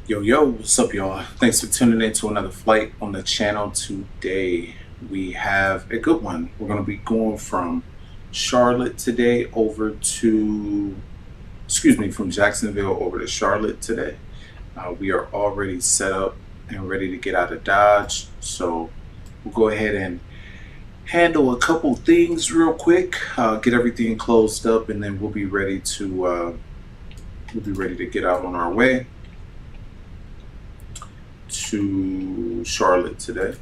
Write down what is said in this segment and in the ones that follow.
Yo, what's up, y'all? Thanks for tuning in to another flight on the channel. Today we have a good one. We're going to be going from Charlotte today over to, from Jacksonville over to Charlotte today. We are already set up and ready to get out of Dodge, so we'll go ahead and handle a couple things real quick, get everything closed up, and then we'll be ready to get out on our way to Charlotte today.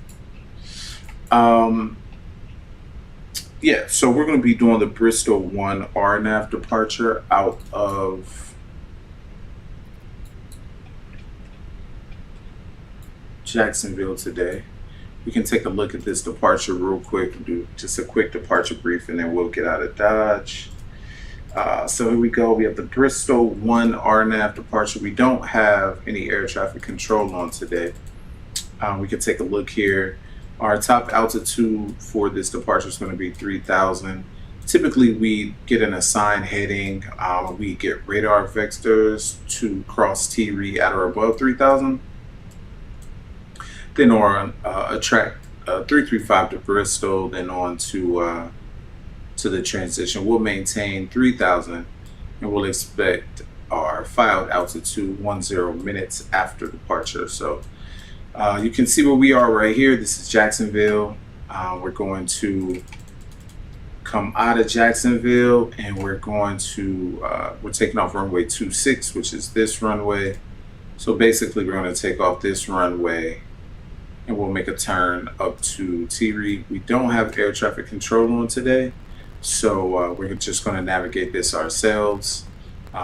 So we're going to be doing the Bristol 1 RNAV departure out of Jacksonville today. We can take a look at this departure real quick and do just a quick departure brief, and then we'll get out of Dodge. So here we go. We have the Bristol 1 RNAV departure. We don't have any air traffic control on today. We can take a look here. Our top altitude for this departure is going to be 3,000. Typically, we get an assigned heading. We get radar vectors to cross T-Re at or above 3,000. Then on a track 335 to Bristol, then on to the transition. We'll maintain 3,000 and we'll expect our filed altitude 10 minutes after departure. So you can see where we are right here. This is Jacksonville. We're going to come out of Jacksonville and we're taking off runway 26, which is this runway. So basically we're going to take off this runway and we'll make a turn up to T-Re. We don't have air traffic control on today, so we're just going to navigate this ourselves.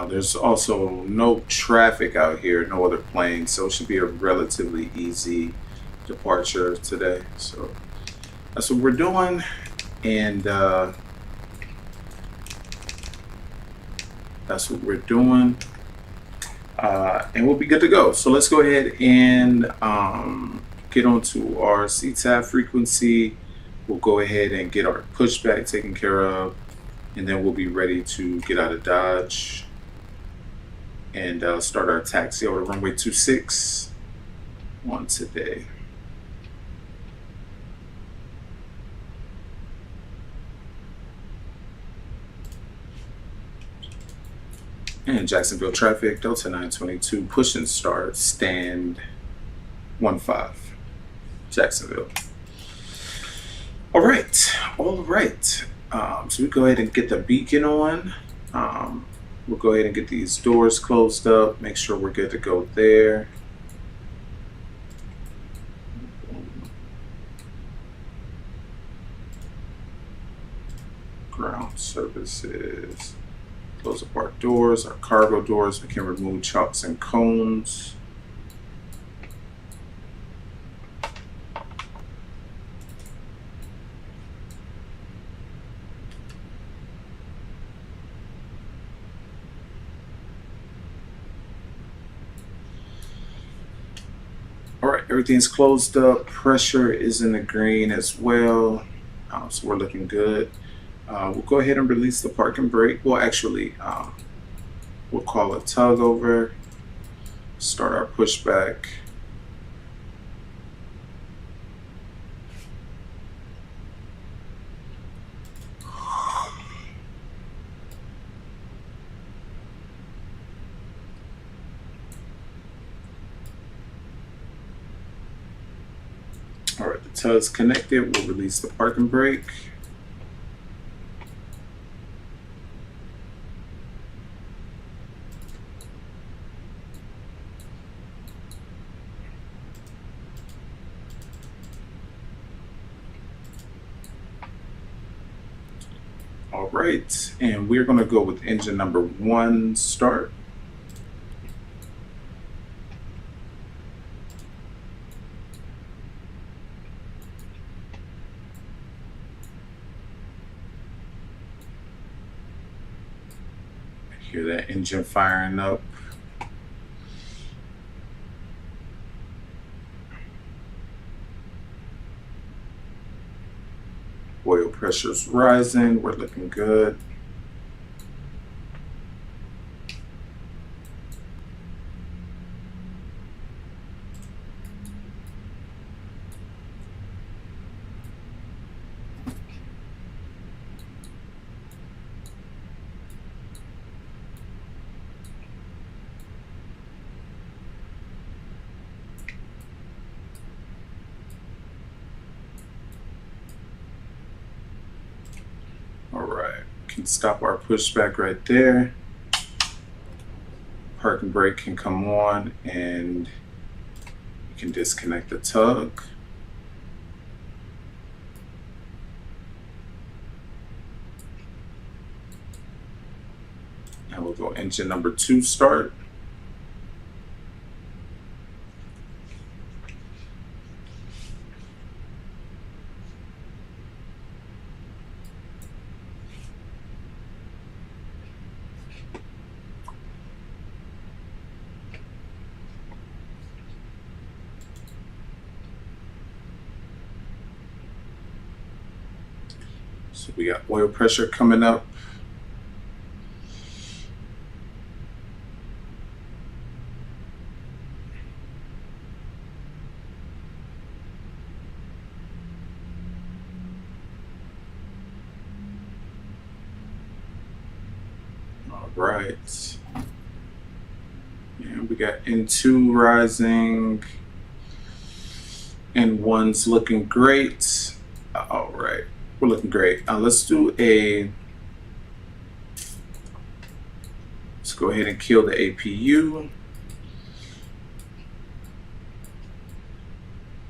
There's also no traffic out here, no other planes, so it should be a relatively easy departure today. So that's what we're doing, and and we'll be good to go. So let's go ahead and get onto our CTAF frequency. We'll go ahead and get our pushback taken care of, and then we'll be ready to get out of Dodge and start our taxi over runway 26 on today. And Jacksonville traffic, Delta 922, push and start, stand 15, Jacksonville. All right. So we go ahead and get the beacon on. We'll go ahead and get these doors closed up, make sure we're good to go there. Ground services. Close up our doors, our cargo doors. We can remove chocks and cones. All right, everything's closed up. Pressure is in the green as well, so we're looking good. We'll go ahead and release the parking brake. Well, actually, we'll call a tug over, start our pushback. All right, the tug's connected. We'll release the parking brake. All right, and we're going to go with engine number 1 start. Hear that engine firing up. Oil pressure's rising. We're looking good. can stop our pushback right there. Parking brake can come on, and you can disconnect the tug. And we'll go engine number 2 start. So we got oil pressure coming up. All right. And we got N2 rising. N1's looking great. All right. We're looking great. Let's go ahead and kill the APU.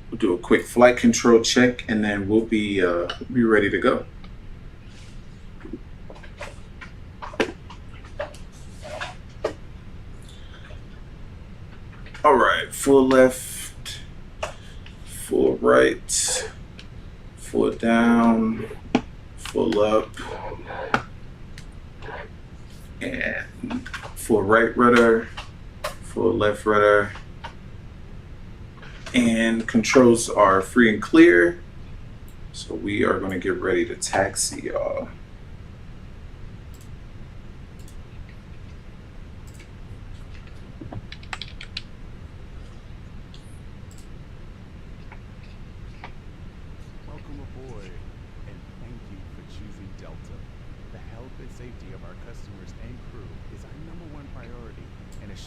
We'll do a quick flight control check, and then we'll be ready to go. All right, full left, full right, full down, full up, and full right rudder, full left rudder, and controls are free and clear. So we are going to get ready to taxi, y'all.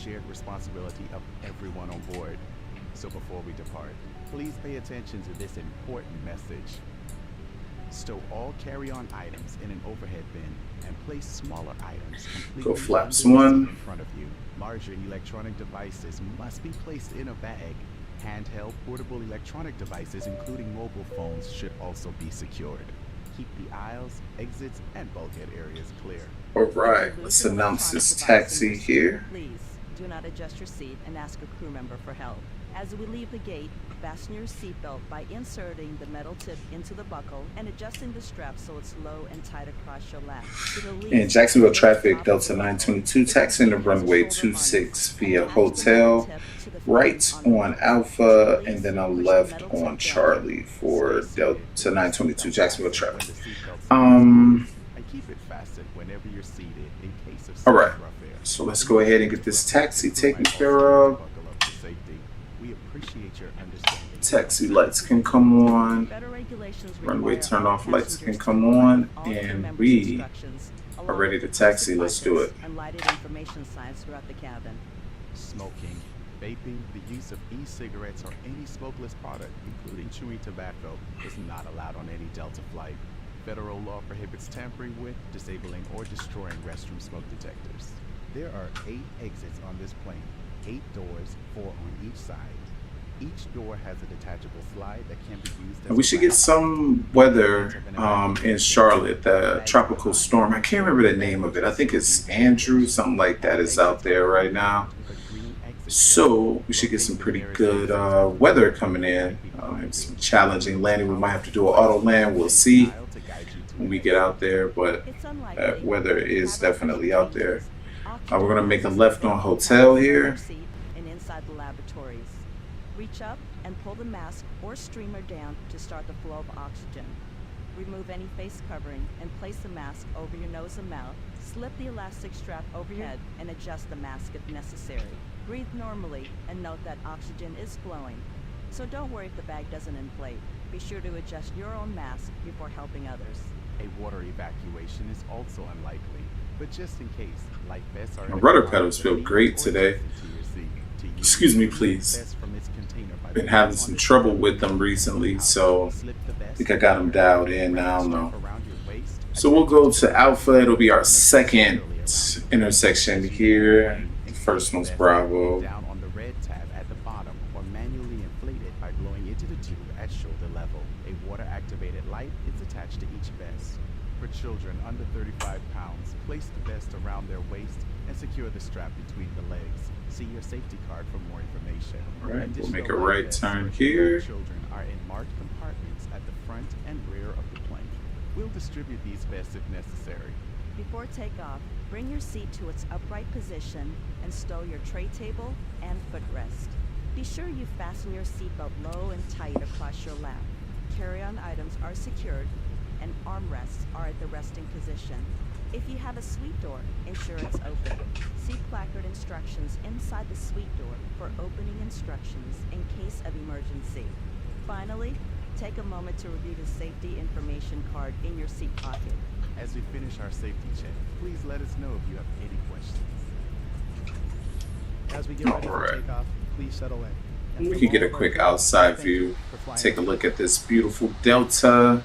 Shared responsibility of everyone on board. So before we depart, please pay attention to this important message. Stow all carry-on items in an overhead bin and place smaller items completely Go flaps under the one. seat in front of you. Larger electronic devices must be placed in a bag. Handheld portable electronic devices, including mobile phones, should also be secured. Keep the aisles, exits, and bulkhead areas clear. All right, let's announce this taxi here. Please do not adjust your seat and ask a crew member for help. As we leave the gate, fasten your seatbelt by inserting the metal tip into the buckle and adjusting the strap so it's low and tight across your lap. In Jacksonville traffic, Delta 922 taxiing to runway 26 via hotel, right on Alpha, and then a left on Charlie for Delta 922 Jacksonville traffic. And keep it fastened whenever you're seated in case of All right. rough air. So let's go ahead and get this taxi taken care of. Buckle up for safety. We appreciate your understanding. Taxi lights can come on. Federal regulations Runway require turn all off lights can passengers come to on, follow all crew and members' we instructions, are along ready to with taxi. Let's do it. and lighted information signs throughout the cabin. Smoking, vaping, the use of e-cigarettes or any smokeless product, including chewing tobacco, is not allowed on any Delta flight. Federal law prohibits tampering with, disabling, or destroying restroom smoke detectors. There are 8 exits on this plane, 8 doors, 4 on each side. Each door has a detachable slide that can be used as And we should get some weather in Charlotte. The tropical storm, I can't remember the name of it. I think it's Andrew, something like that is out there right now. So we should get some pretty good weather coming in. It's some challenging landing. We might have to do an auto land. We'll see when we get out there, but that weather is definitely out there. We're going to make a left on hotel here. And inside the laboratories. Reach up and pull the mask or streamer down to start the flow of oxygen. Remove any face covering and place the mask over your nose and mouth. Slip the elastic strap over your head and adjust the mask if necessary. Breathe normally and note that oxygen is flowing. So don't worry if the bag doesn't inflate. Be sure to adjust your own mask before helping others. A water evacuation is also unlikely, but just in case, life vests are... My rudder pedals feel great today. Excuse me, please. Been having some trouble with them recently, so I think I got them dialed in now. I don't know. So we'll go to Alpha. It'll be our second intersection here. The first one's Bravo. Down on the red tab at the bottom or manually inflate it by blowing into the tube at shoulder level. A water-activated light is attached to each vest. For children under 35 pounds, place the vest around their waist and secure the strap between the legs. See your safety card for more information. All right, we'll make a Additional right vests turn for here. Children are in marked compartments at the front and rear of the plane. We'll distribute these vests if necessary. Before takeoff, bring your seat to its upright position and stow your tray table and footrest. Be sure you fasten your seatbelt low and tight across your lap. Carry-on items are secured and armrests are at the resting position. If you have a suite door, ensure it's open. See placard instructions inside the suite door for opening instructions in case of emergency. Finally, take a moment to review the safety information card in your seat pocket. As we finish our safety check, please let us know if you have any questions. As we get ready All for right. takeoff, please settle in. And We from can get all a of our quick crew, outside thank you view. for flying Take a with look at this beautiful Delta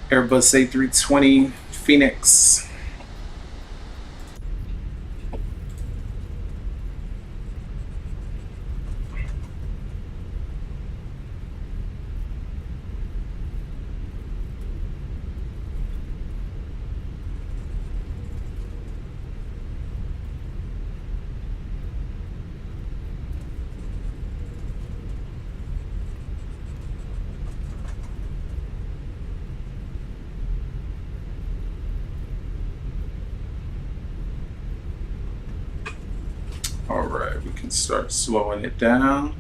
Airbus A320 Fenix. All right, we can start slowing it down.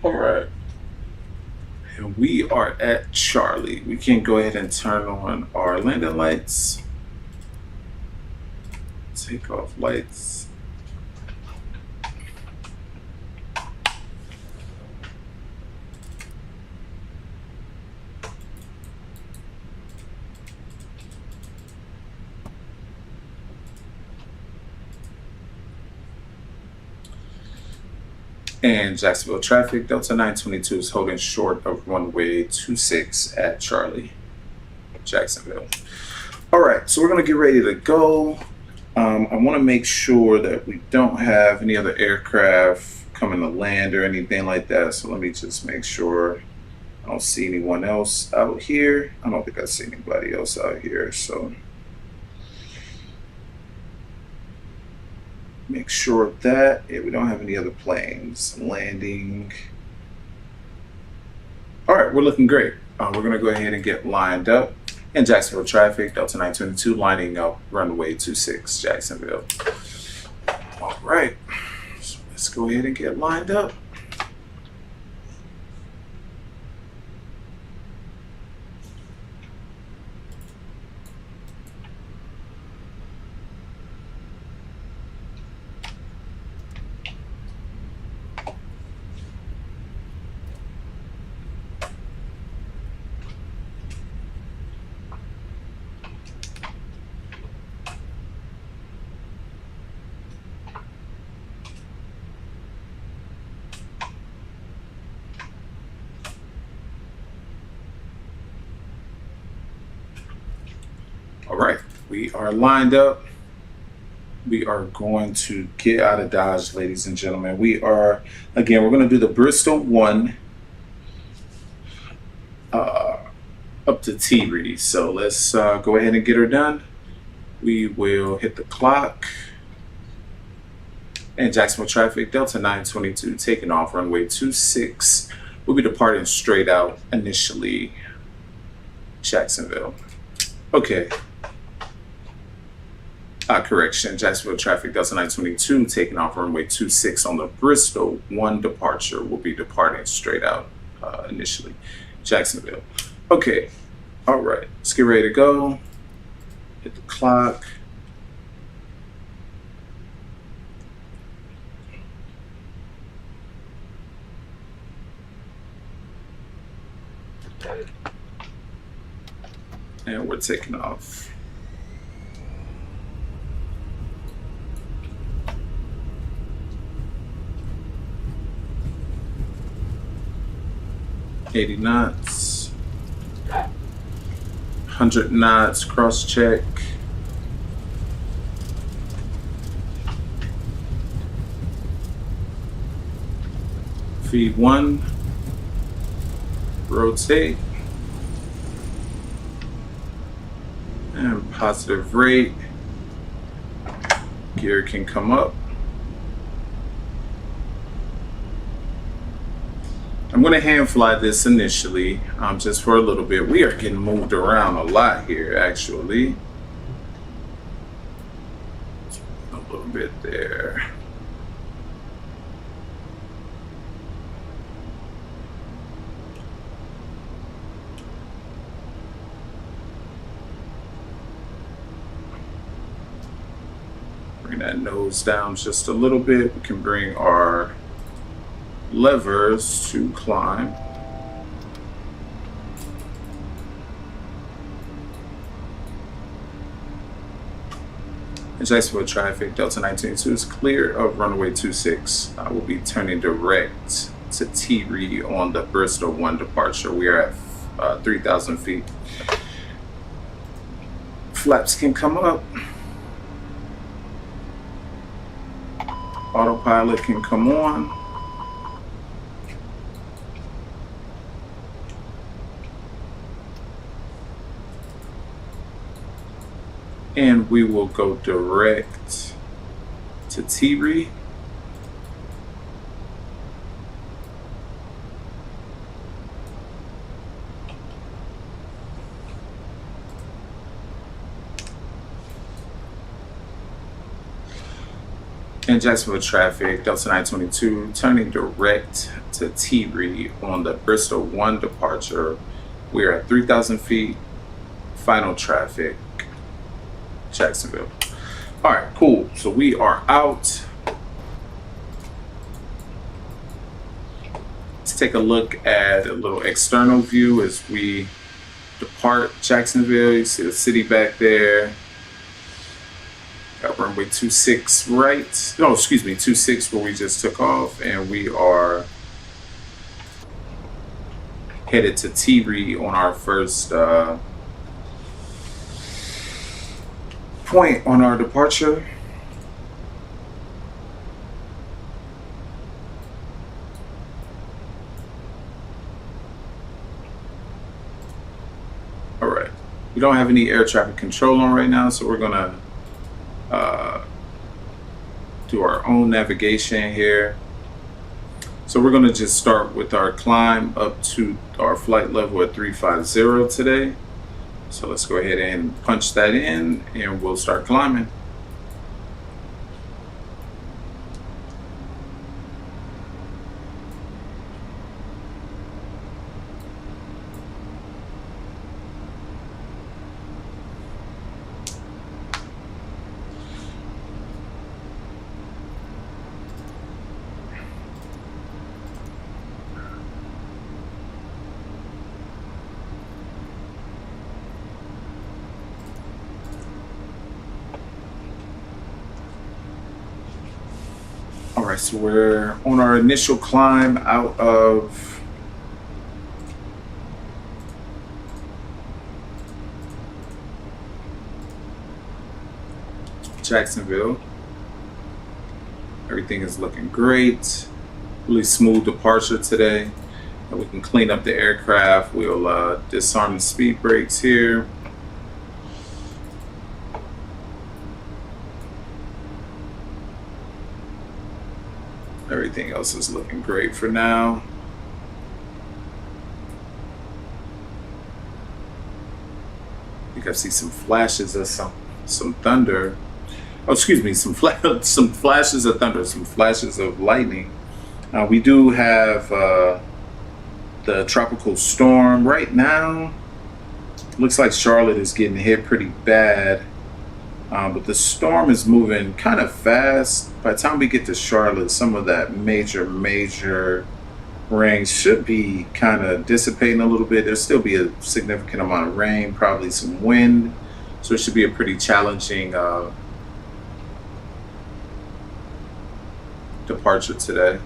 All right. And we are at Charlie. We can go ahead and turn on our landing lights. Take off lights. And Jacksonville traffic, Delta 922 is holding short of runway 26 at Charlie, Jacksonville. All right, so we're gonna get ready to go. I wanna make sure that we don't have any other aircraft coming to land or anything like that. So let me just make sure I don't see anyone else out here. I don't think I see anybody else out here, so. Make sure of that. Yeah, we don't have any other planes landing. All right, we're looking great. We're gonna go ahead and get lined up. In Jacksonville traffic, Delta 922 lining up runway 26, Jacksonville. All right, so let's go ahead and get lined up. All right, we are lined up. We are going to get out of Dodge, ladies and gentlemen. We are, again, we're going to do the Bristol 1 up to T-Reed. So let's go ahead and get her done. We will hit the clock. And Jacksonville traffic, Delta 922 taking off runway 26. We'll be departing straight out initially, Jacksonville. Okay. Correction, Jacksonville traffic, Delta 922 taking off runway 26 on the Bristol 1 departure. Will be departing straight out initially, Jacksonville. Okay, all right, let's get ready to go. Hit the clock. And we're taking off. $80 knots. 100 knots, cross check. Feed 1. Rotate. And positive rate. Gear can come up. I'm going to hand fly this initially, just for a little bit. We are getting moved around a lot here, actually. A little bit there. Bring that nose down just a little bit. We can bring our levers to climb. Jacksonville traffic, Delta 922 is clear of runway 26. I will be turning direct to T-Reed on the Bristol 1 departure. We are at 3,000 feet. Flaps can come up. Autopilot can come on. And we will go direct to T-Reed. And Jacksonville traffic, Delta 922, turning direct to T-Reed on the Bristol 1 departure. We are at 3,000 feet, final traffic, Jacksonville. All right, cool. So we are out. Let's take a look at a little external view as we depart Jacksonville. You see the city back there. Got runway 26 right. No, excuse me, 26 where we just took off, and we are headed to T-Reed on our first point on our departure. All right, we don't have any air traffic control on right now, so we're gonna do our own navigation here. So we're gonna just start with our climb up to our flight level at 350 today. So let's go ahead and punch that in and we'll start climbing. Alright, so we're on our initial climb out of Jacksonville. Everything is looking great. Really smooth departure today. And we can clean up the aircraft. We'll disarm the speed brakes here. Everything else is looking great for now. I think I see some flashes of some thunder. Oh, excuse me, some flashes of thunder, some flashes of lightning. We do have the tropical storm right now. Looks like Charlotte is getting hit pretty bad. But the storm is moving kind of fast. By the time we get to Charlotte, some of that major Rain should be kind of dissipating a little bit. There'll still be a significant amount of rain, probably some wind. So it should be a pretty challenging departure today.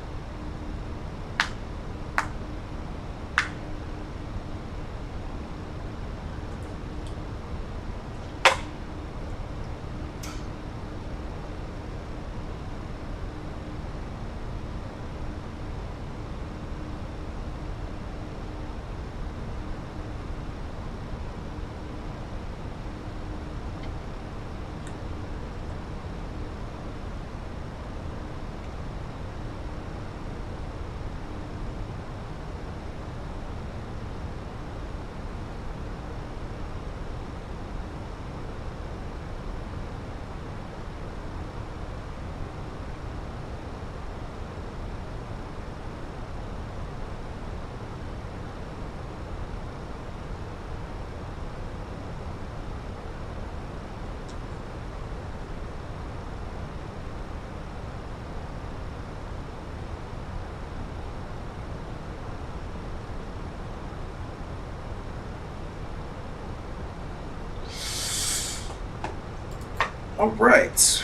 All right,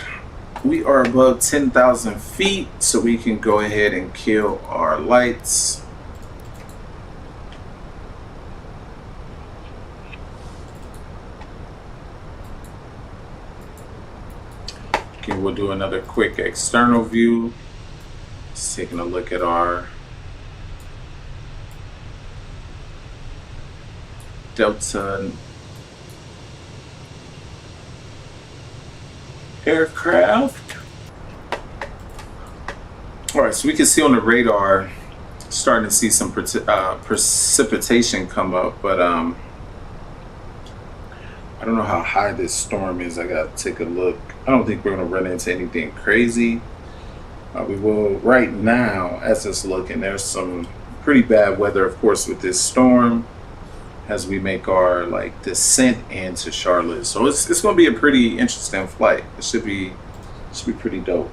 we are above 10,000 feet, so we can go ahead and kill our lights. Okay, we'll do another quick external view. Just taking a look at our Delta aircraft. All right, so we can see on the radar, starting to see some precipitation come up, but I don't know how high this storm is. I gotta take a look. I don't think we're gonna run into anything crazy. We will right now, as it's looking, there's some pretty bad weather, of course, with this storm as we make our descent into Charlotte. So it's going to be a pretty interesting flight. It should be pretty dope.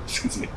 Excuse me.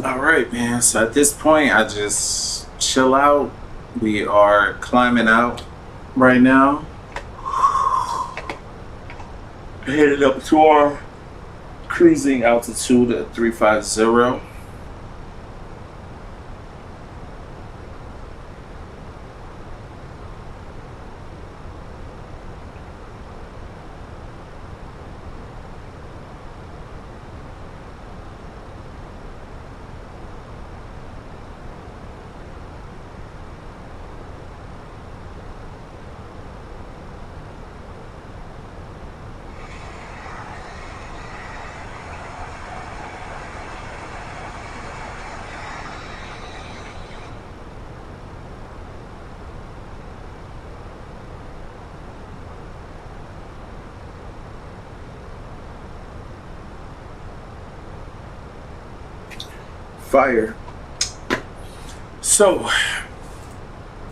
All right, man. So at this point, I just chill out. We are climbing out right now. Headed up to our cruising altitude at 350. Fire. So,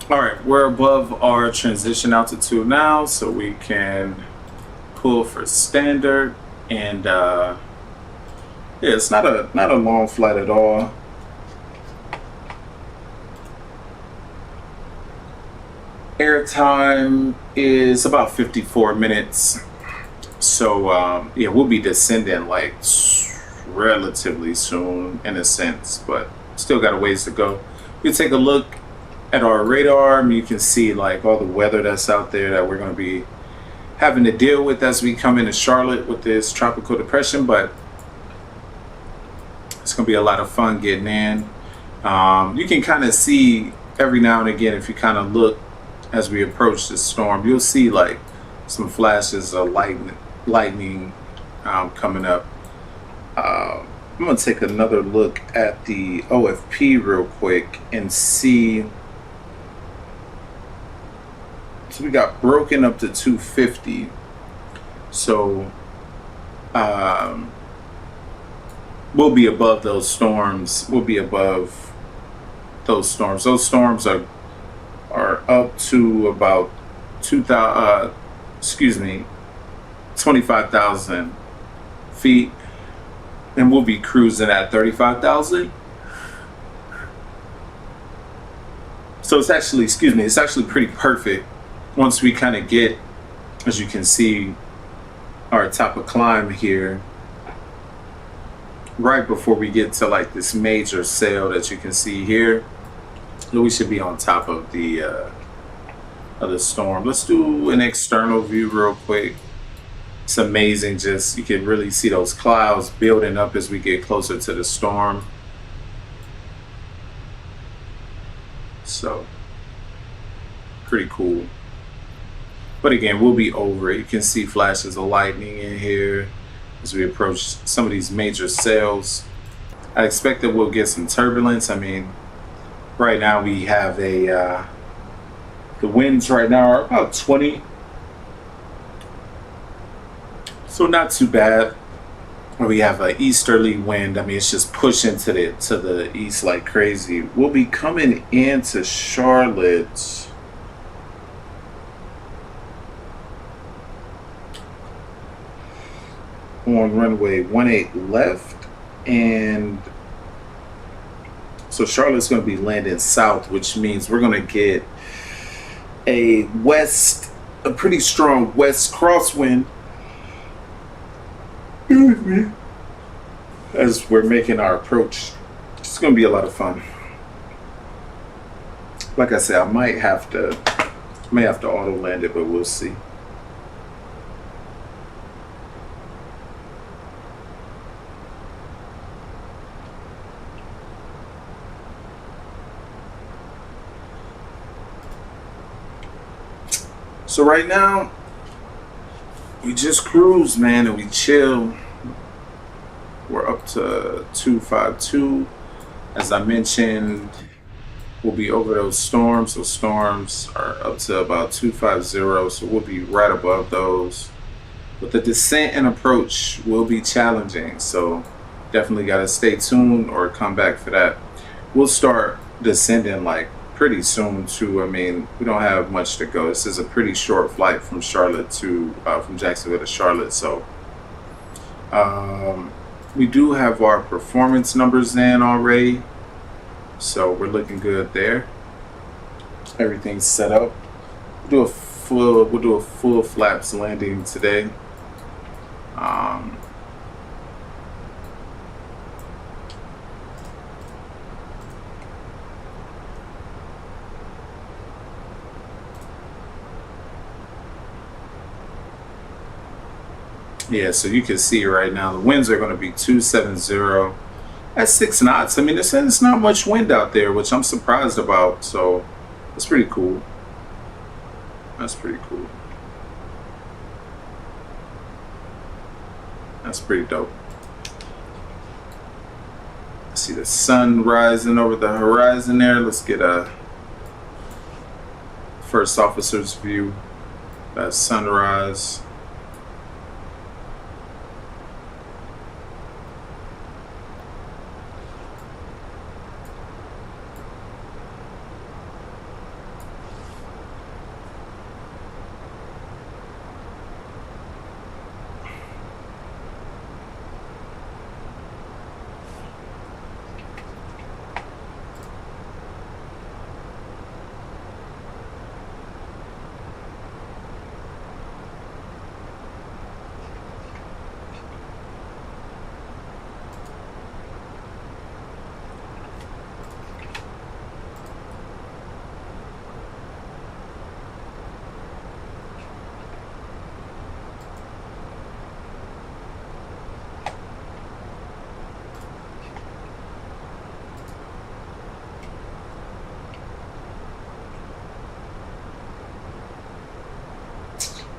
all right, we're above our transition altitude now, so we can pull for standard. And yeah, it's not a long flight at all. Airtime is about 54 minutes. So yeah, we'll be descending relatively soon in a sense, but still got a ways to go. We take a look at our radar. You can see like all the weather that's out there that we're going to be having to deal with as we come into Charlotte with this tropical depression, but it's going to be a lot of fun getting in. You can kind of see every now and again, if you kind of look as we approach the storm, you'll see like some flashes of lightning coming up. I'm going to take another look at the OFP real quick and see. So we got broken up to 250. So we'll be above those storms. We'll be above those storms. Those storms are up to about 25,000 feet, and we'll be cruising at 35,000. So it's actually, it's actually pretty perfect once we kind of get, as you can see, our top of climb here, right before we get to like this major sail that you can see here. We should be on top of the storm. Let's do an external view real quick. It's amazing. Just, you can really see those clouds building up as we get closer to the storm. So pretty cool. But again, we'll be over it. You can see flashes of lightning in here as we approach some of these major sails. I expect that we'll get some turbulence. I mean, right now we have the winds right now are about 20. So not too bad. We have an easterly wind. I mean, it's just pushing to the east like crazy. We'll be coming into Charlotte on runway 18 left, and so Charlotte's going to be landing south, which means we're going to get a pretty strong west crosswind as we're making our approach. It's going to be a lot of fun. Like I said, I may have to auto land it, but we'll see. So right now, we just cruise, man, and we chill. We're up to 252. As I mentioned, we'll be over those storms. Those storms are up to about 250, so we'll be right above those. But the descent and approach will be challenging, so definitely got to stay tuned or come back for that. We'll start descending like pretty soon too. I mean, we don't have much to go. This is a pretty short flight from Charlotte to from Jacksonville to Charlotte. So we do have our performance numbers in already, so we're looking good there. Everything's set up. We'll do a full flaps landing today. Yeah, so you can see right now the winds are going to be 270 at 6 knots. I mean, there's not much wind out there, which I'm surprised about. So that's pretty cool. That's pretty cool. That's pretty dope. I see the sun rising over the horizon there. Let's get a first officer's view. That sunrise.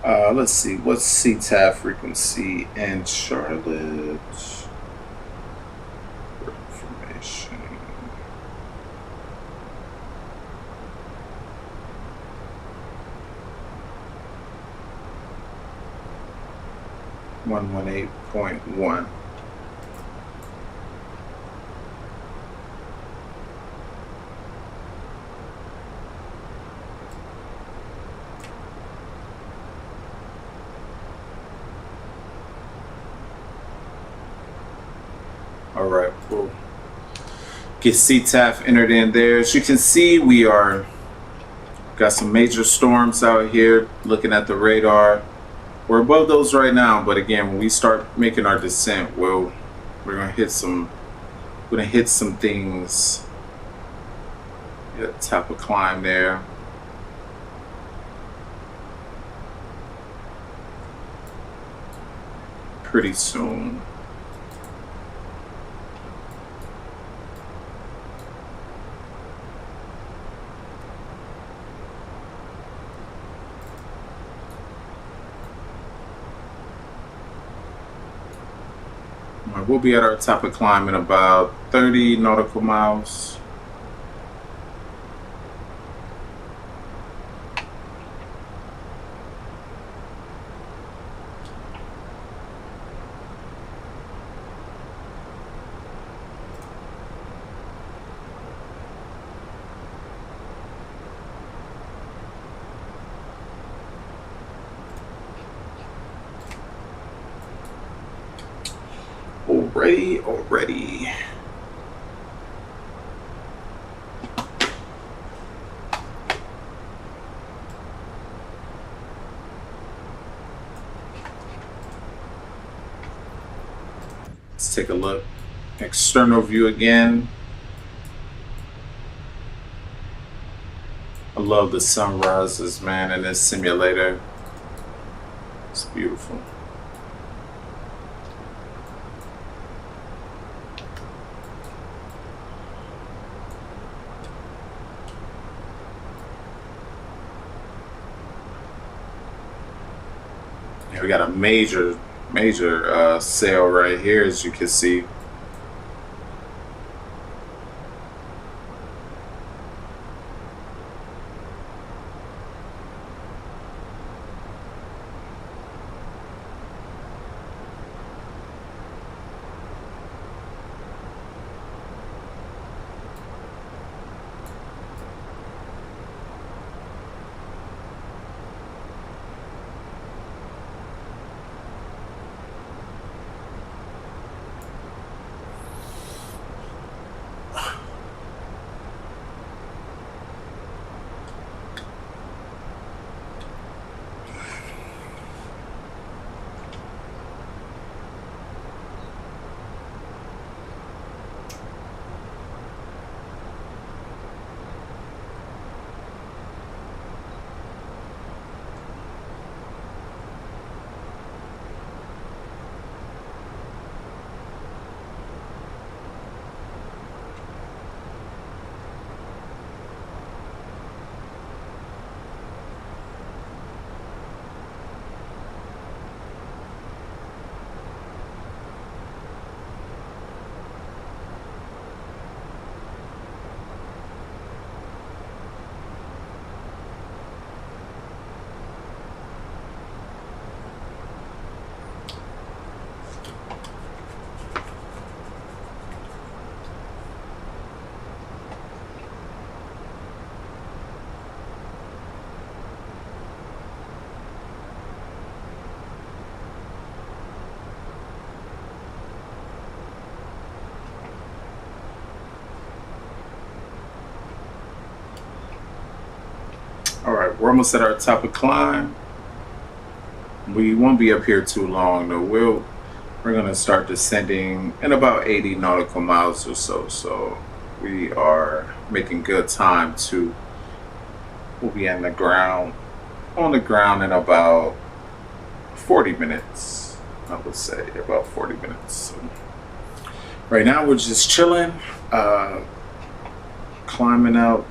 Let's see, what's CTAF frequency in Charlotte? For information. .118.1. All right, we'll get CTAF entered in there. As you can see, we got some major storms out here. Looking at the radar, we're above those right now. But again, when we start making our descent, we're gonna hit some things. Yeah, top of climb there. Pretty soon. We'll be at our top of climb in about 30 nautical miles. Already. Let's take a look. External view again. I love the sunrises, man, in this simulator. It's beautiful. We got a major sail right here, as you can see. All right, we're almost at our top of climb. We won't be up here too long though. We're gonna start descending in about 80 nautical miles or so. So we are making good time to. We'll be on the ground in about 40 minutes. I would say about 40 minutes. So right now we're just chilling, climbing out.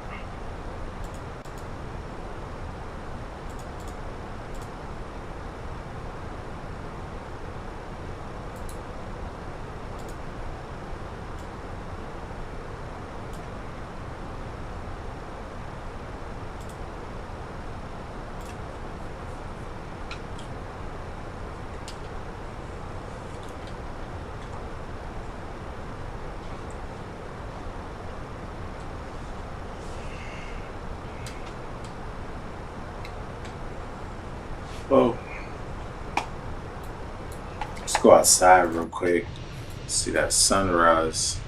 Well, let's go outside real quick. See that sunrise.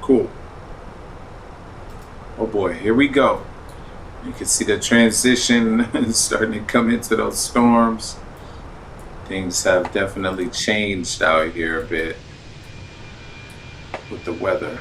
Cool. Oh boy, here we go. You can see the transition starting to come into those storms. Things have definitely changed out here a bit with the weather.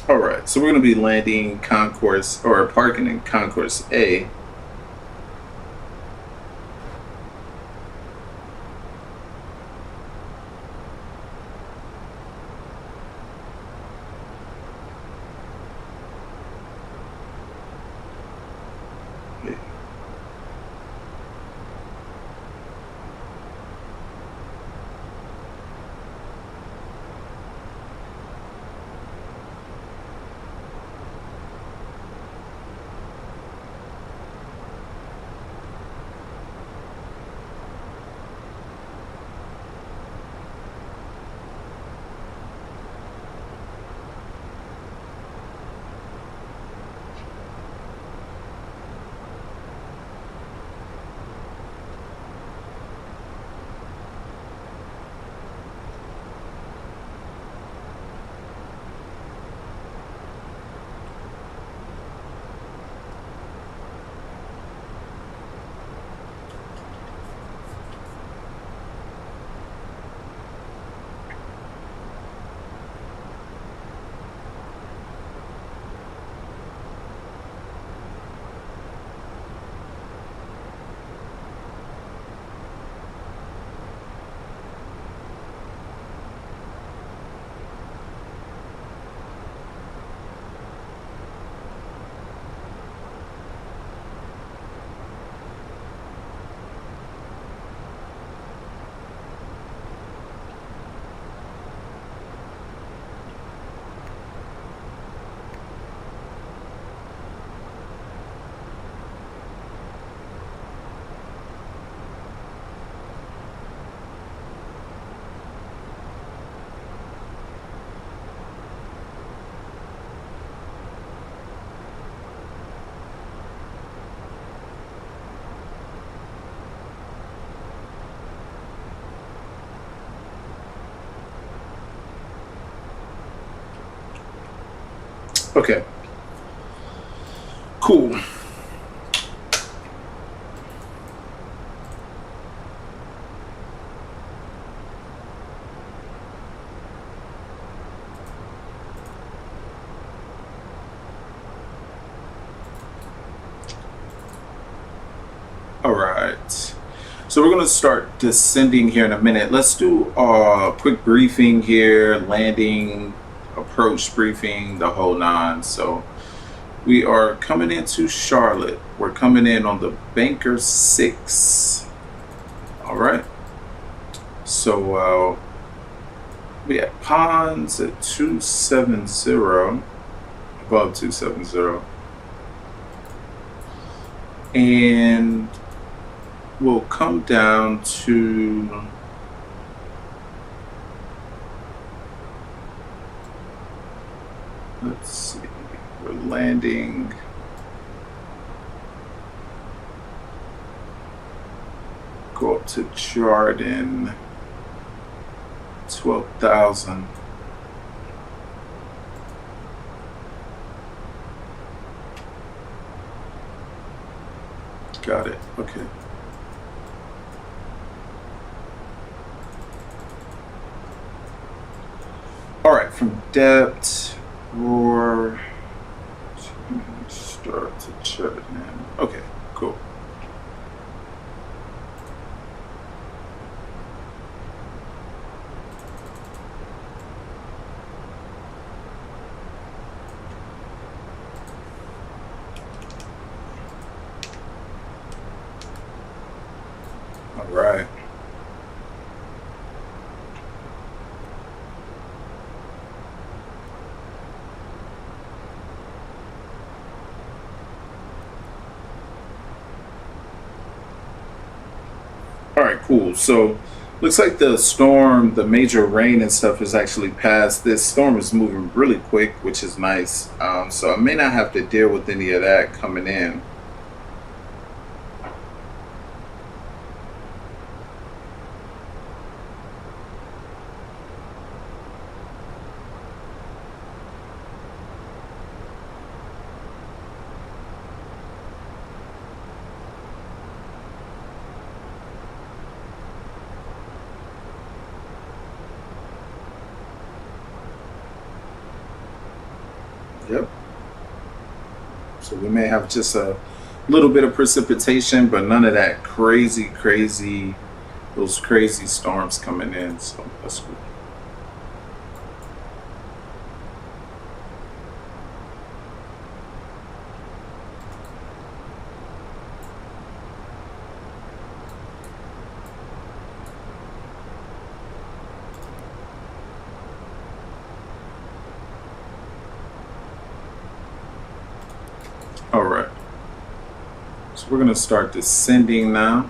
All right, so we're going to be landing concourse or parking in concourse A. Okay. Cool. All right. So we're going to start descending here in a minute. Let's do a quick briefing here, landing, approach briefing, the whole nine. So we are coming into Charlotte. We're coming in on the Banker 6. All right. So we have ponds at 270, above 270. And we'll come down to let's see, we're landing go up to Jordan 12,000. Got it. Okay. All right, from depth, roar, start to shut it in. Okay, cool. All right. All right, cool. So looks like the storm, the major rain and stuff is actually past. This storm is moving really quick, which is nice. So I may not have to deal with any of that coming in. Yep. So we may have just a little bit of precipitation, but none of that crazy, those crazy storms coming in. So that's good. All right. So we're going to start descending now.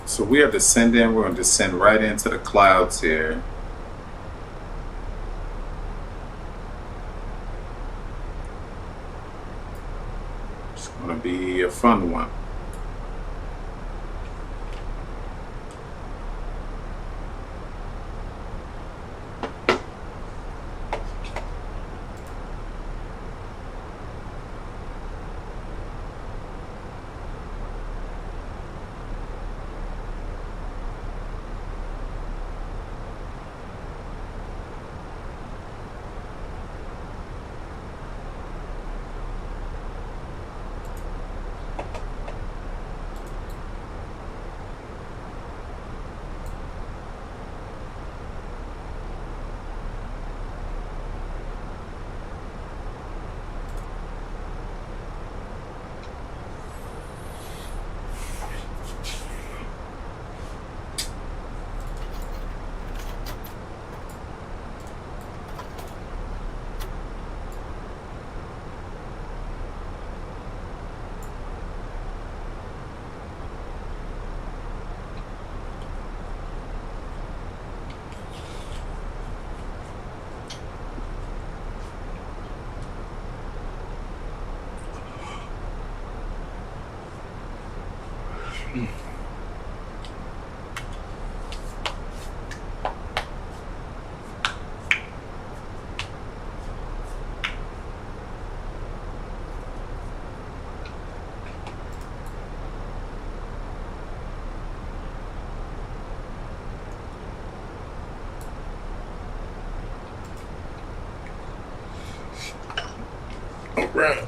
So we are descending. We're going to descend right into the clouds here. It's going to be a fun one. All right.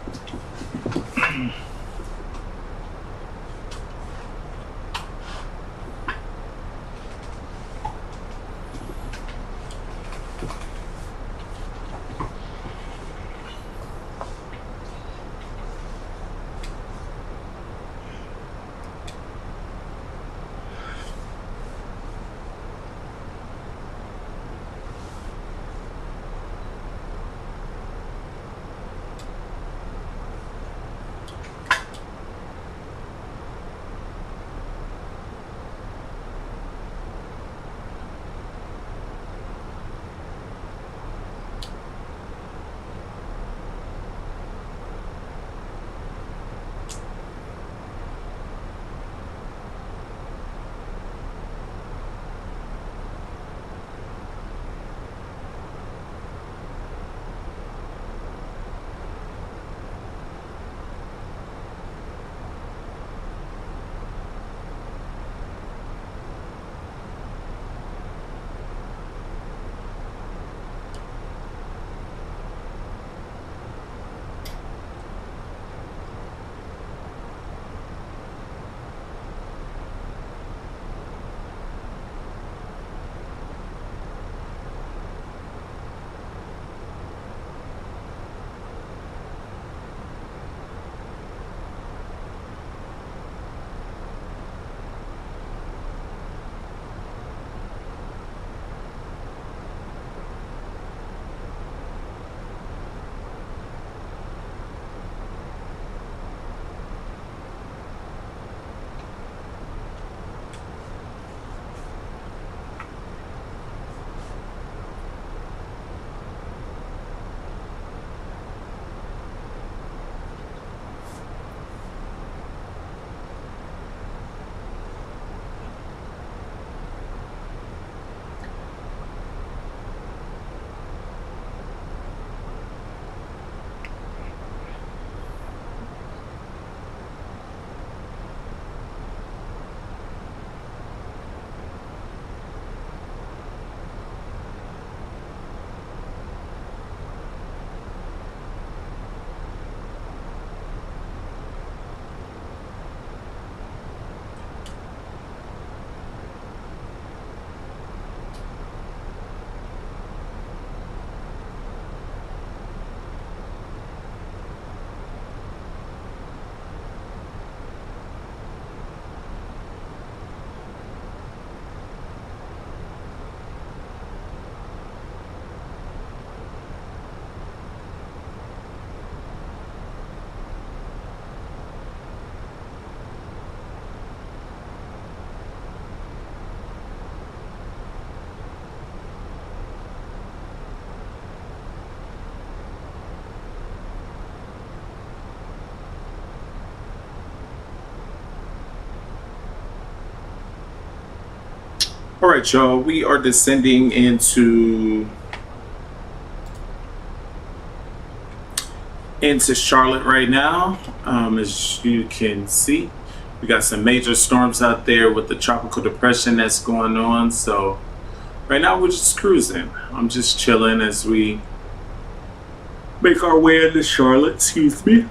All right, y'all, we are descending into Charlotte right now. As you can see, we got some major storms out there with the tropical depression that's going on. So right now we're just cruising. I'm just chilling as we make our way into Charlotte. Excuse me.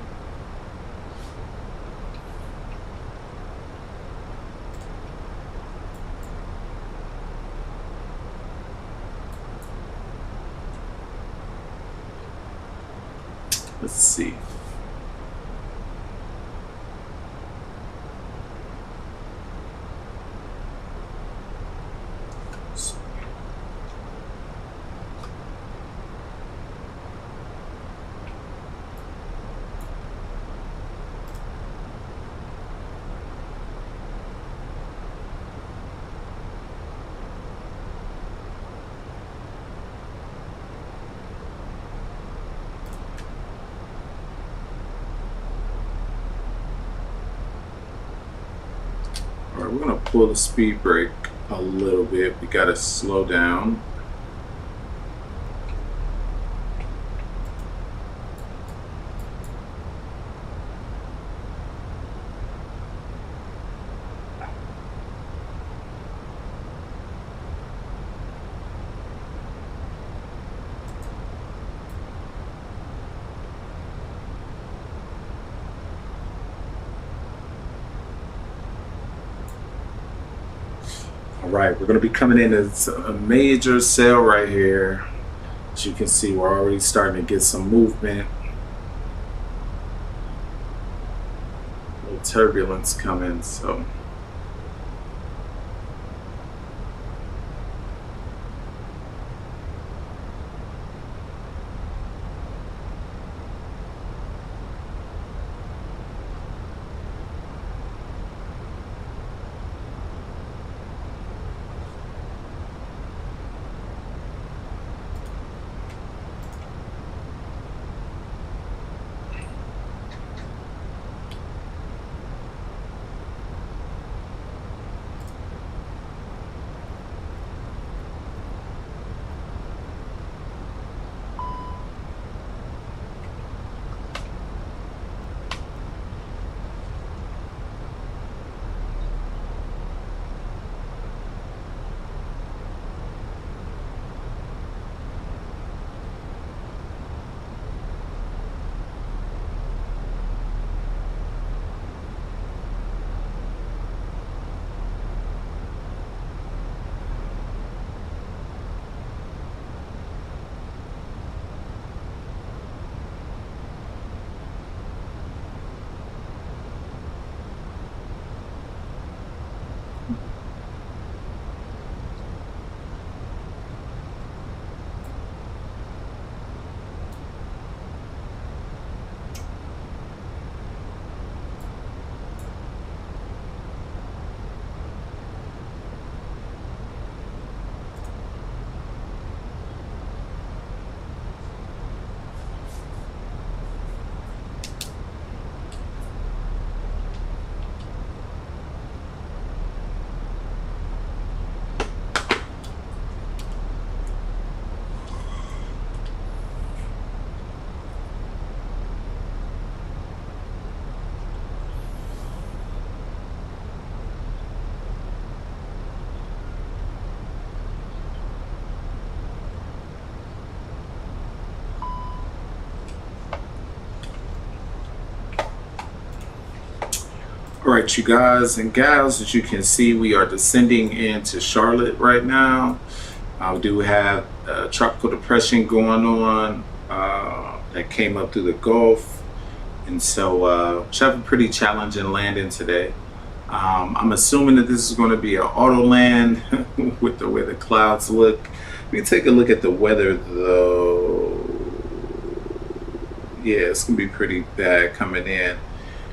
Let's see. All right, we're gonna pull the speed brake a little bit. We gotta slow down. All right, we're going to be coming in as a major sail right here. As you can see, we're already starting to get some movement. A little turbulence coming, so. All right, you guys and gals, as you can see, we are descending into Charlotte right now. We do have a tropical depression going on that came up through the Gulf, and so should have a pretty challenging landing today. I'm assuming that this is going to be an auto land with the way the clouds look. We take a look at the weather though. Yeah, it's gonna be pretty bad coming in.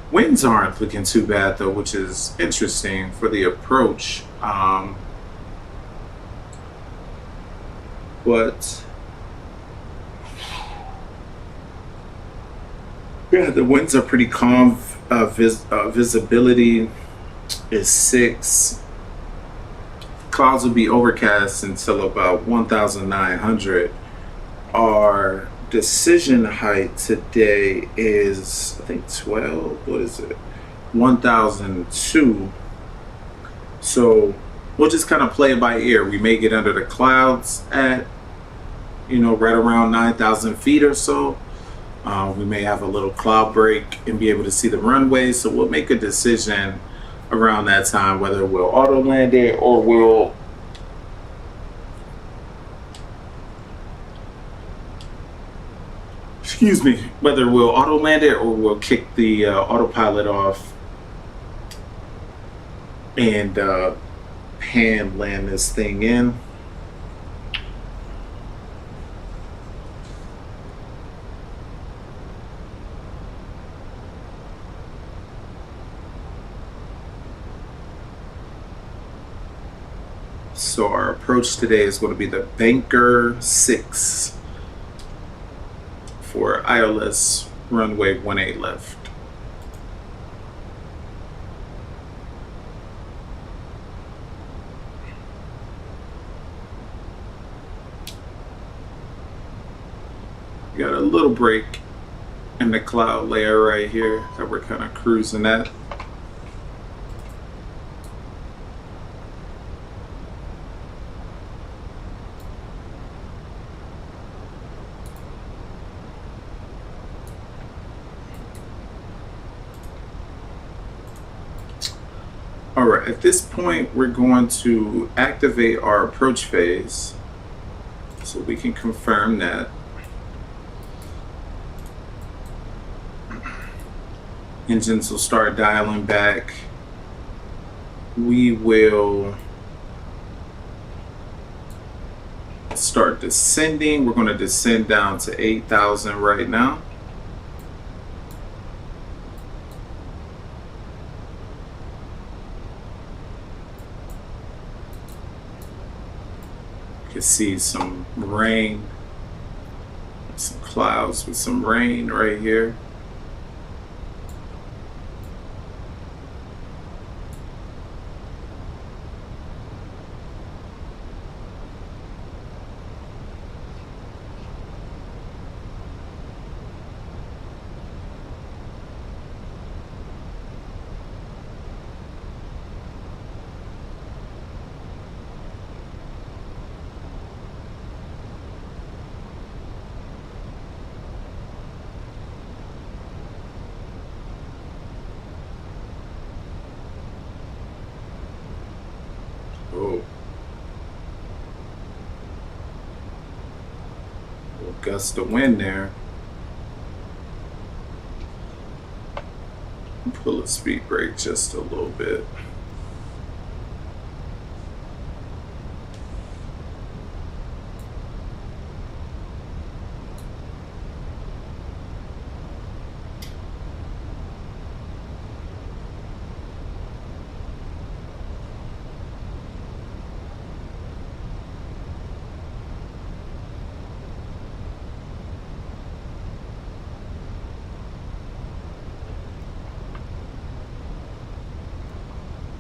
Winds aren't looking too bad though, which is interesting for the approach. But yeah, the winds are pretty calm. Visibility is 6. clouds will be overcast until about 1,900. Our decision height today is, I think, 12. What is it? 1,002. So we'll just kind of play it by ear. We may get under the clouds at, right around 9,000 feet or so. We may have a little cloud break and be able to see the runway. So we'll make a decision around that time whether we'll auto land it or we'll whether we'll auto land it or we'll kick the autopilot off and hand land this thing in. So our approach today is going to be the Banker 6 for ILS runway 18 left. We got a little break in the cloud layer right here that we're kind of cruising at. All right, at this point, we're going to activate our approach phase so we can confirm that. Engines will start dialing back. We will start descending. We're going to descend down to 8,000 right now. You can see some rain, some clouds with some rain right here. Oh. A little gust of wind there. Pull the speed brake just a little bit.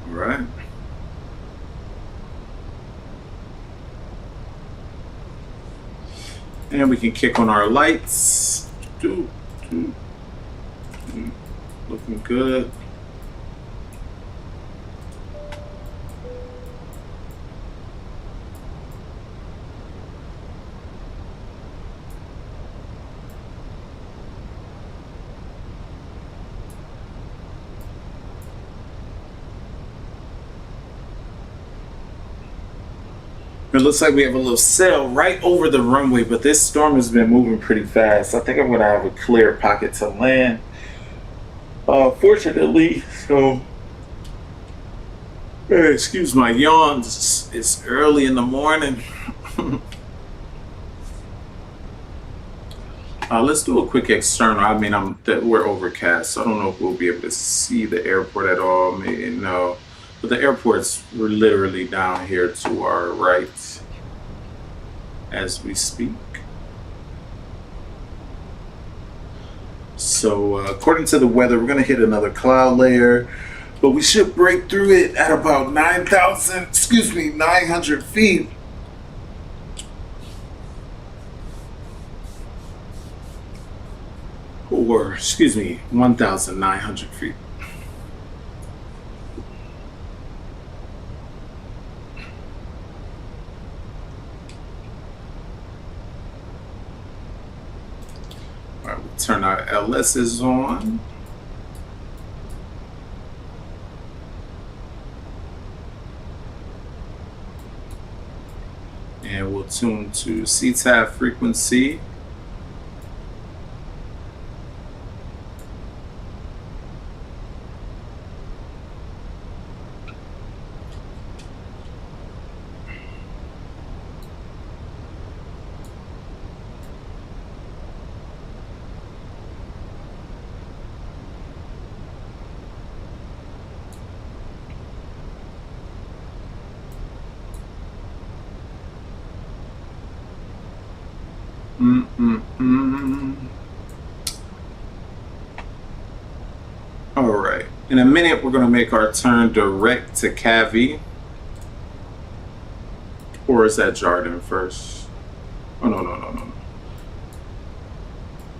Right. And we can kick on our lights. Looking good. It looks like we have a little sail right over the runway, but this storm has been moving pretty fast. I think I'm going to have a clear pocket to land. Fortunately, so excuse my yawns. It's early in the morning. Let's do a quick external. I mean, we're overcast, so I don't know if we'll be able to see the airport at all. Maybe no. But the airport's we're literally down here to our right as we speak. So according to the weather, we're going to hit another cloud layer. but we should break through it at about 900 feet. Or, excuse me, 1,900 feet. All right, we'll turn our LSs on. And we'll tune to CTAF frequency. All right. In a minute, we're going to make our turn direct to Cavi. Or is that Jordan first? Oh, no.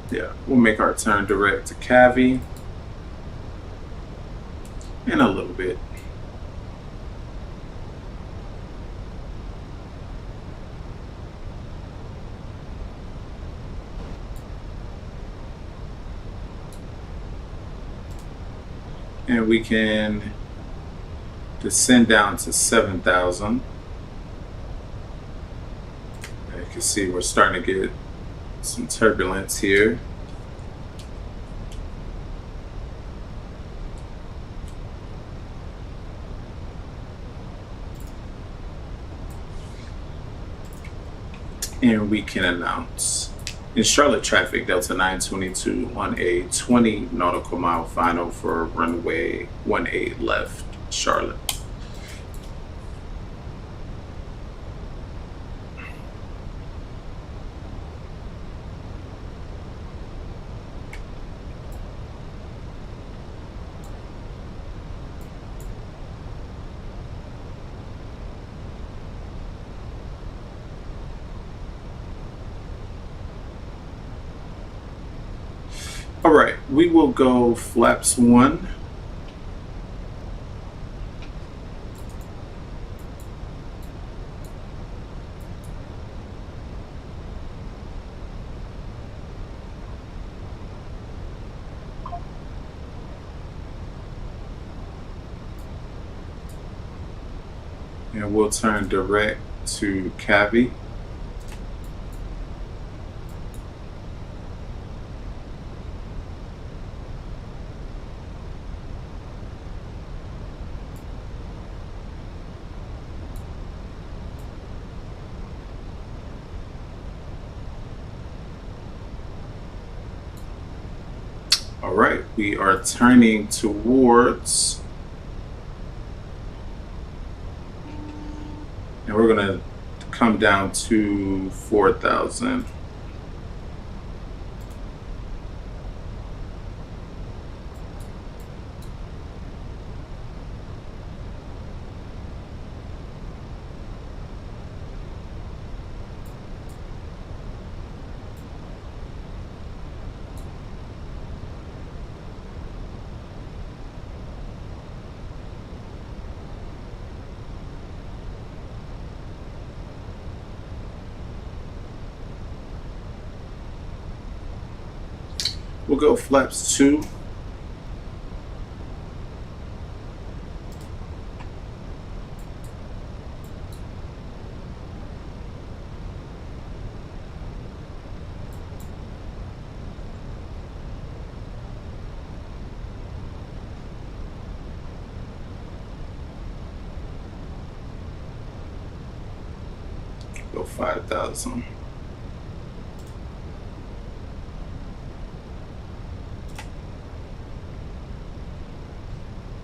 Yeah, we'll make our turn direct to Cavi in a little bit. And we can descend down to 7,000. You can see we're starting to get some turbulence here. And we can announce in Charlotte traffic, Delta 922 on a 20 nautical mile final for runway 18 left, Charlotte. All right, we will go flaps 1. And we'll turn direct to Cavi. All right, we are turning towards, and we're gonna come down to 4,000. We'll go flaps 2. Go 5,000.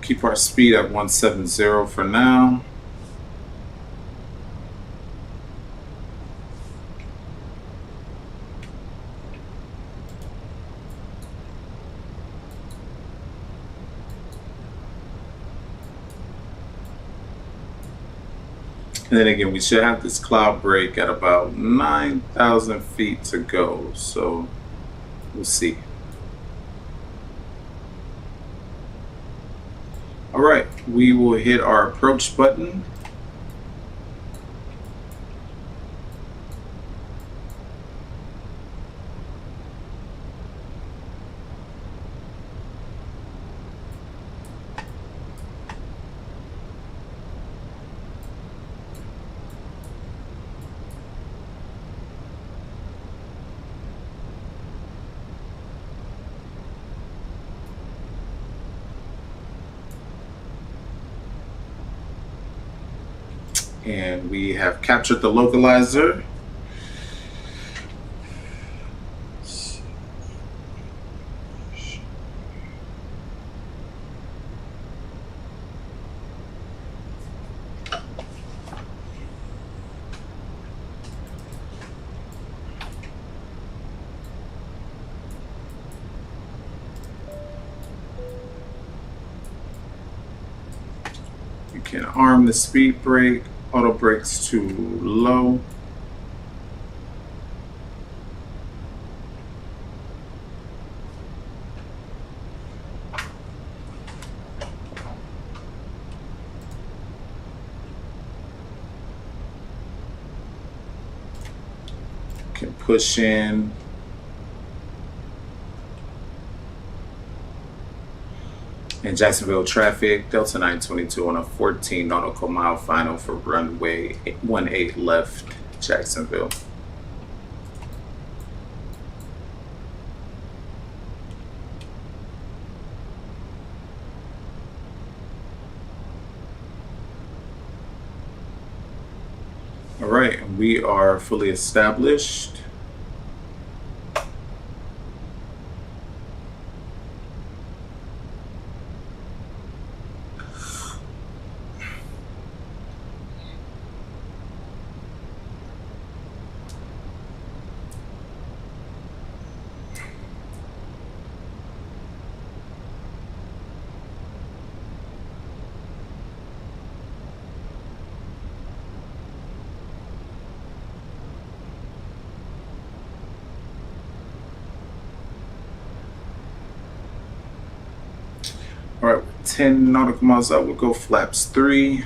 Keep our speed at 170 for now. And then again, we should have this cloud break at about 9,000 feet to go. So we'll see. All right, we will hit our approach button. And we have captured the localizer. You can arm the speed brake. Auto brakes too low. Can push in. In Jacksonville traffic, Delta 922 on a 14 nautical mile final for runway 18 left, Jacksonville. All right, we are fully established. All right, 10 nautical miles out, we'll go flaps 3.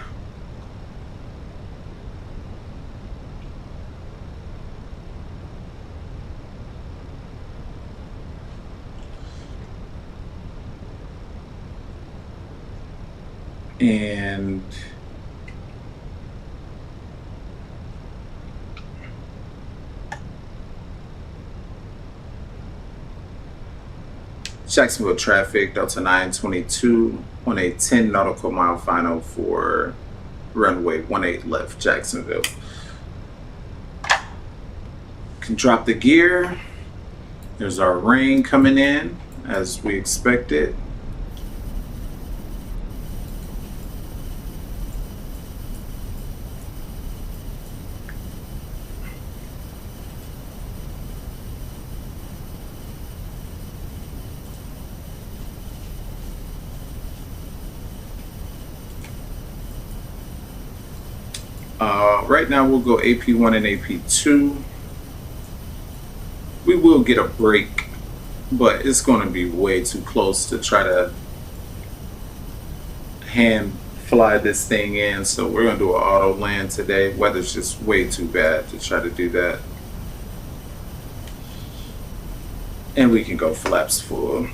And Jacksonville traffic, Delta 922 on a 10 nautical mile final for runway 18 left, Jacksonville. Can drop the gear. There's our rain coming in as we expected. Right now we'll go AP1 and AP2. We will get a break, but it's going to be way too close to try to hand fly this thing in. So we're going to do an auto land today. Weather's just way too bad to try to do that. And we can go flaps full.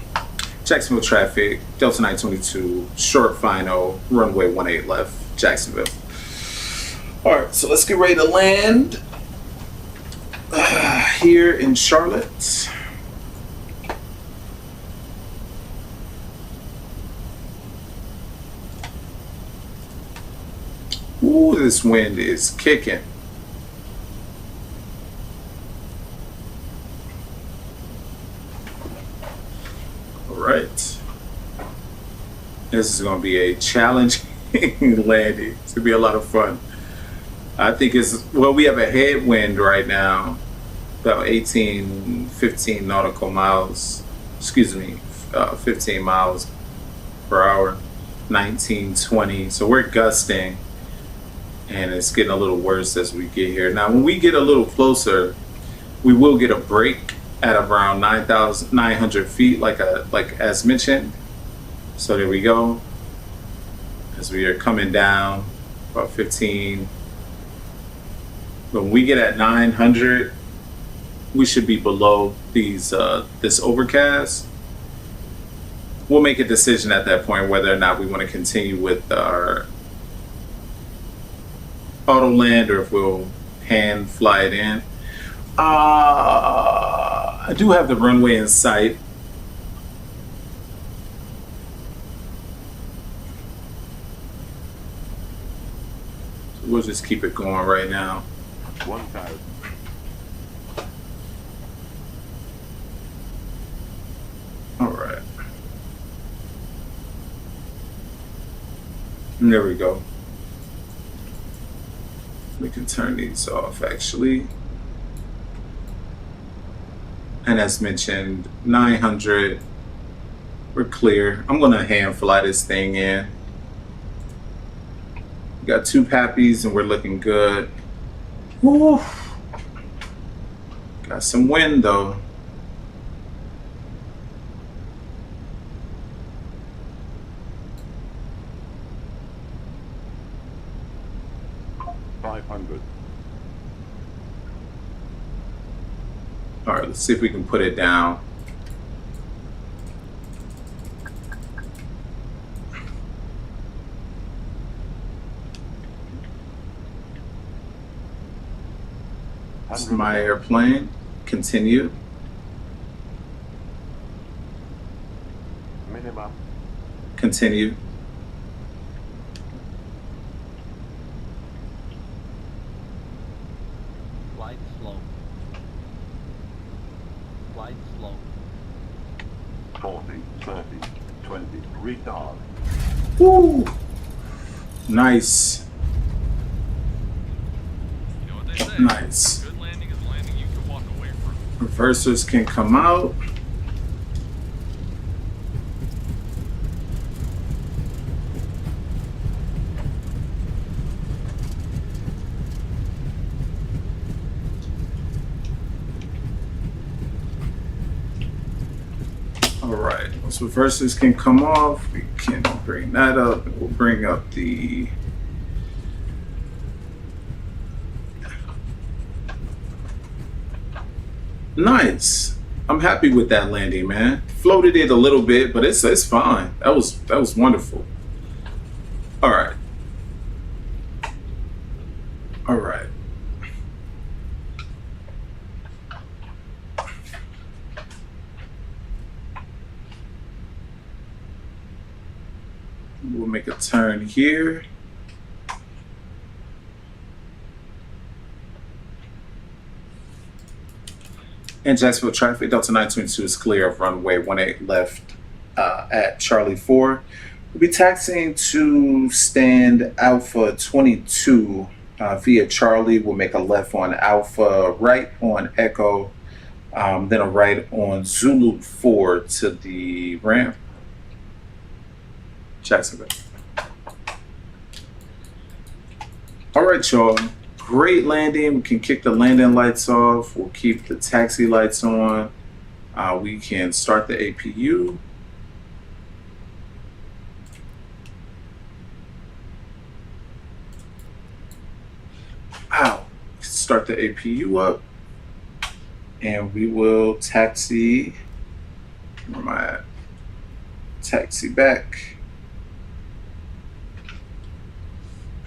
Jacksonville traffic, Delta 922, short final, runway 18 left, Jacksonville. All right, so let's get ready to land here in Charlotte. Ooh, this wind is kicking. All right. This is going to be a challenging landing. It's going to be a lot of fun. I think it's, well, we have a headwind right now, about 15 nautical miles, 15 miles per hour, 19, 20. So we're gusting. and it's getting a little worse as we get here. Now, when we get a little closer, we will get a break at around 9,900 feet, like as mentioned. So there we go. As we are coming down about 15. When we get at 900, we should be below these this overcast. We'll make a decision at that point whether or not we want to continue with our auto land or if we'll hand fly it in. I do have the runway in sight. So we'll just keep it going right now. 1,000. All right. And there we go. We can turn these off actually. And as mentioned, 900, we're clear. I'm gonna hand fly this thing in. We got 2 pappies and we're looking good. Woo. Got some wind though. All right, let's see if we can put it down. This is my airplane. Continue. Minimum. Continue. Flight slow. Flight slow. 40, 30, 20. Retard. Woo! Nice. You know what they say? Nice. Good landing is landing you can walk away from. Reversers can come out. All right, those reversers can come off. We can bring that up. We'll bring up the nice. I'm happy with that landing, man. Floated it a little bit, but it's fine. That was wonderful. All right. All right. We'll make a turn here. In Jacksonville traffic, Delta 922 is clear of runway 18 left at Charlie 4. We'll be taxiing to stand Alpha 22 via Charlie. We'll make a left on Alpha, right on Echo, then a right on Zulu 4 to the ramp. Jacksonville. All right, y'all. Great landing. We can kick the landing lights off. We'll keep the taxi lights on. We can start the APU. Wow. Start the APU up. And we will taxi. Where am I at? Taxi back.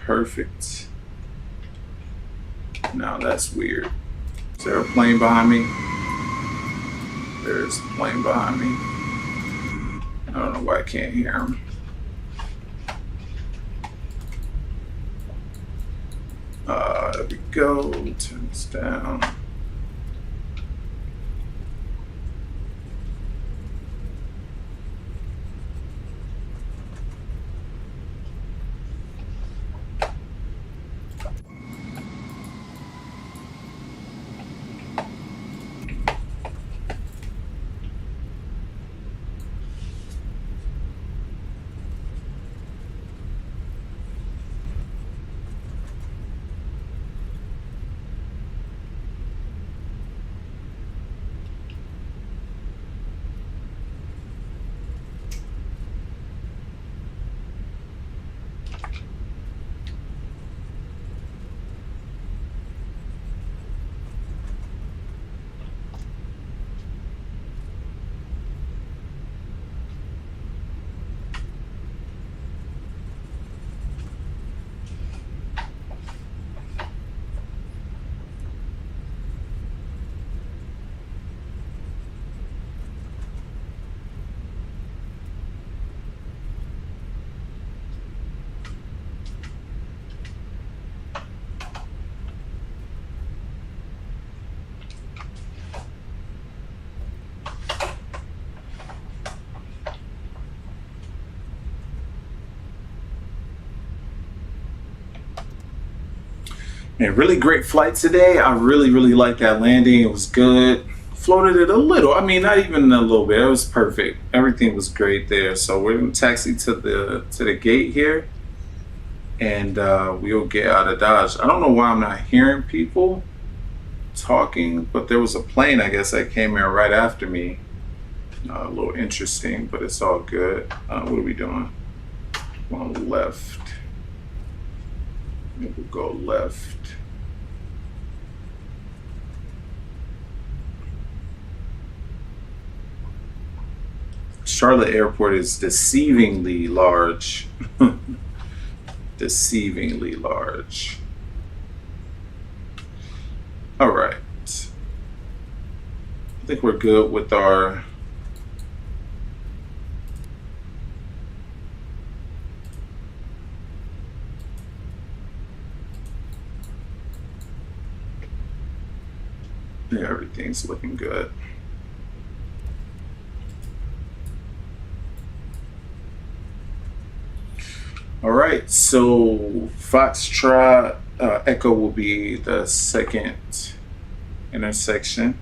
Perfect. Now that's weird. Is there a plane behind me? There's a plane behind me. I don't know why I can't hear him. There we go. Turn this down. And really great flight today. I really liked that landing. It was good. Floated it a little. I mean, not even a little bit. It was perfect. Everything was great there. So we're gonna taxi to the gate here, and we'll get out of Dodge. I don't know why I'm not hearing people talking, but there was a plane, I guess, that came in right after me. A little interesting, but it's all good. What are we doing? On the left. We'll go left. Charlotte Airport is deceivingly large. Deceivingly large. All right. I think we're good with our yeah, everything's looking good. All right, so Foxtrot Echo will be the second intersection.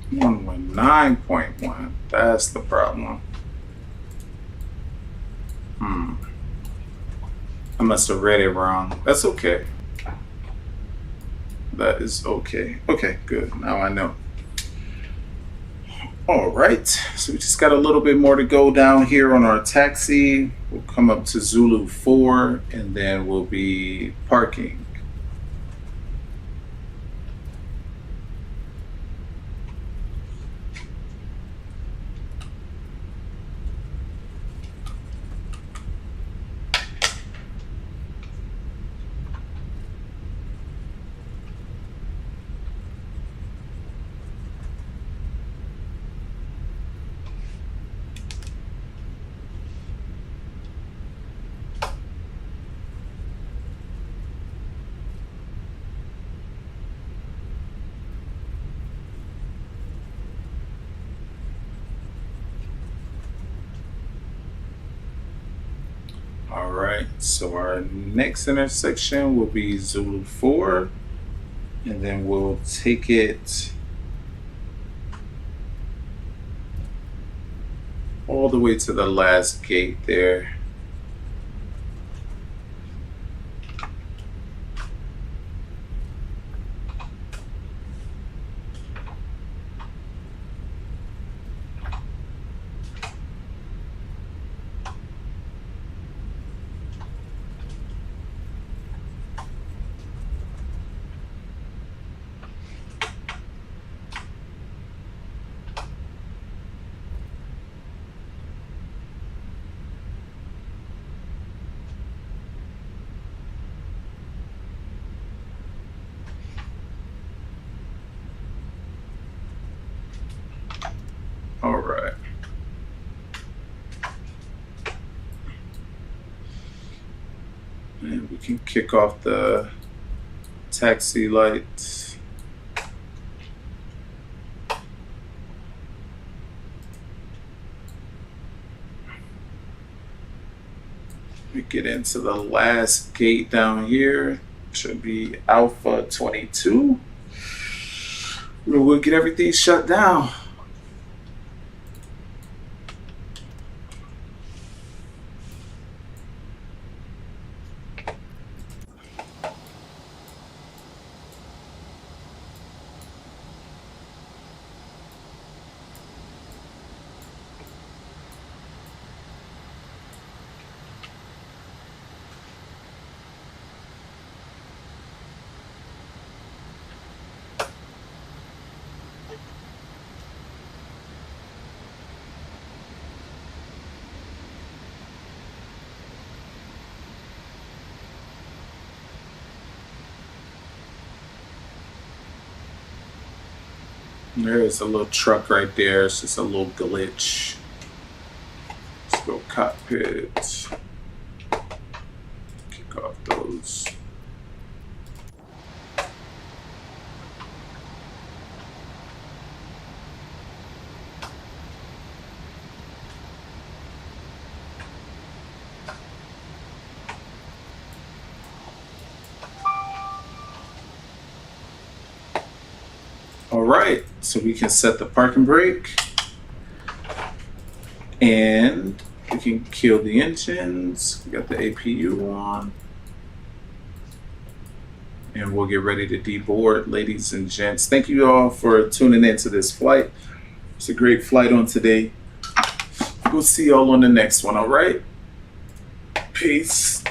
One with 9.1. That's the problem. I must have read it wrong. That's okay. That is okay. Okay, good. Now I know. All right. So we just got a little bit more to go down here on our taxi. We'll come up to Zulu 4 and then we'll be parking. All right, so our next intersection will be Zulu 4, and then we'll take it all the way to the last gate there. All right. And we can kick off the taxi lights. We get into the last gate down here. Should be Alpha 22. We'll get everything shut down. There's a little truck right there. It's just a little glitch. Let's go cockpit. Kick off those. All right, so we can set the parking brake and we can kill the engines. We got the APU on and we'll get ready to deboard, ladies and gents. Thank you all for tuning into this flight. It's a great flight on today. We'll see y'all on the next one, all right? Peace.